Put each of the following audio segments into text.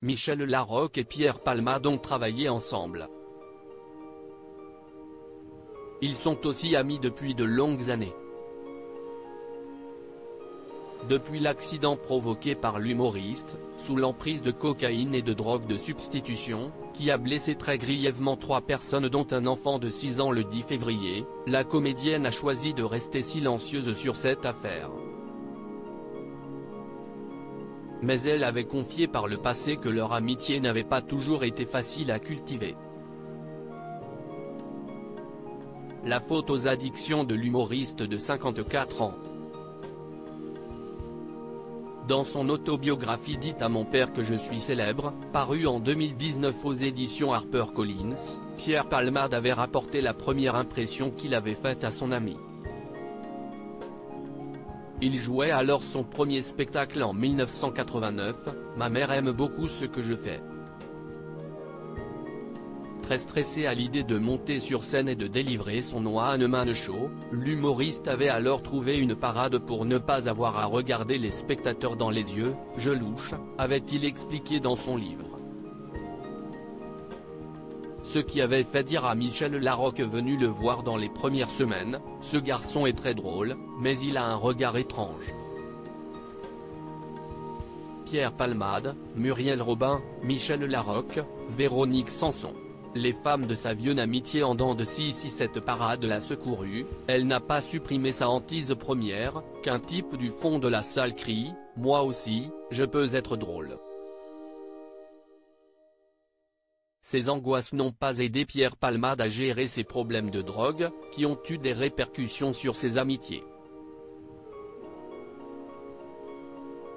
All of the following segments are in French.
Michel Larocque et Pierre Palmade ont travaillé ensemble. Ils sont aussi amis depuis de longues années. Depuis l'accident provoqué par l'humoriste, sous l'emprise de cocaïne et de drogue de substitution, qui a blessé très grièvement 3 personnes dont un enfant de 6 ans le 10 février, la comédienne a choisi de rester silencieuse sur cette affaire. Mais elle avait confié par le passé que leur amitié n'avait pas toujours été facile à cultiver. La faute aux addictions de l'humoriste de 54 ans. Dans son autobiographie Dites à mon père que je suis célèbre, parue en 2019 aux éditions HarperCollins, Pierre Palmade avait rapporté la première impression qu'il avait faite à son ami. Il jouait alors son premier spectacle en 1989, Ma mère aime beaucoup ce que je fais. Très stressé à l'idée de monter sur scène et de délivrer son one man show, l'humoriste avait alors trouvé une parade pour ne pas avoir à regarder les spectateurs dans les yeux, je louche, avait-il expliqué dans son livre. Ce qui avait fait dire à Michel Larocque venu le voir dans les premières semaines, ce garçon est très drôle, mais il a un regard étrange. Pierre Palmade, Muriel Robin, Michel Larocque, Véronique Sanson. Les femmes de sa vieille amitié en dents de scie. Si cette parade l'a secourue, elle n'a pas supprimé sa hantise première, qu'un type du fond de la salle crie, « Moi aussi, je peux être drôle ». Ces angoisses n'ont pas aidé Pierre Palmade à gérer ses problèmes de drogue, qui ont eu des répercussions sur ses amitiés.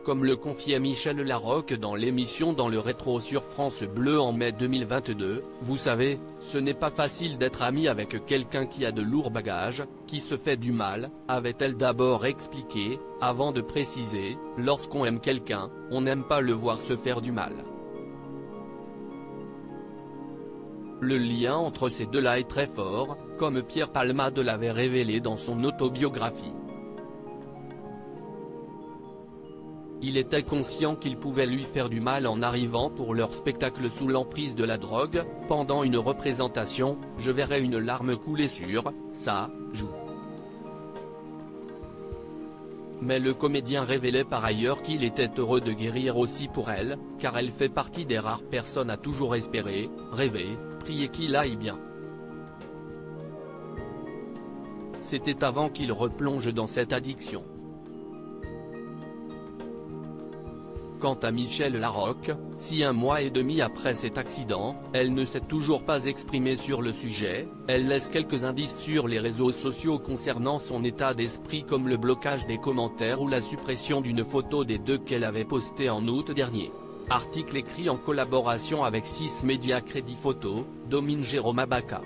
Comme le confiait Michel Larocque dans l'émission Dans le rétro sur France Bleu en mai 2022, vous savez, ce n'est pas facile d'être ami avec quelqu'un qui a de lourds bagages, qui se fait du mal, avait-elle d'abord expliqué, avant de préciser, lorsqu'on aime quelqu'un, on n'aime pas le voir se faire du mal. Le lien entre ces deux-là est très fort, comme Pierre Palmade l'avait révélé dans son autobiographie. Il était conscient qu'il pouvait lui faire du mal en arrivant pour leur spectacle sous l'emprise de la drogue. Pendant une représentation, je verrais une larme couler sur sa joue. Mais le comédien révélait par ailleurs qu'il était heureux de guérir aussi pour elle, car elle fait partie des rares personnes à toujours espérer, rêver, prier qu'il aille bien. C'était avant qu'il replonge dans cette addiction. Quant à Michel Larocque, si 1 mois et demi après cet accident, elle ne s'est toujours pas exprimée sur le sujet, elle laisse quelques indices sur les réseaux sociaux concernant son état d'esprit comme le blocage des commentaires ou la suppression d'une photo des deux qu'elle avait postée en août dernier. Article écrit en collaboration avec 6 médias Crédit Photo, Domine Jérôme Abaca.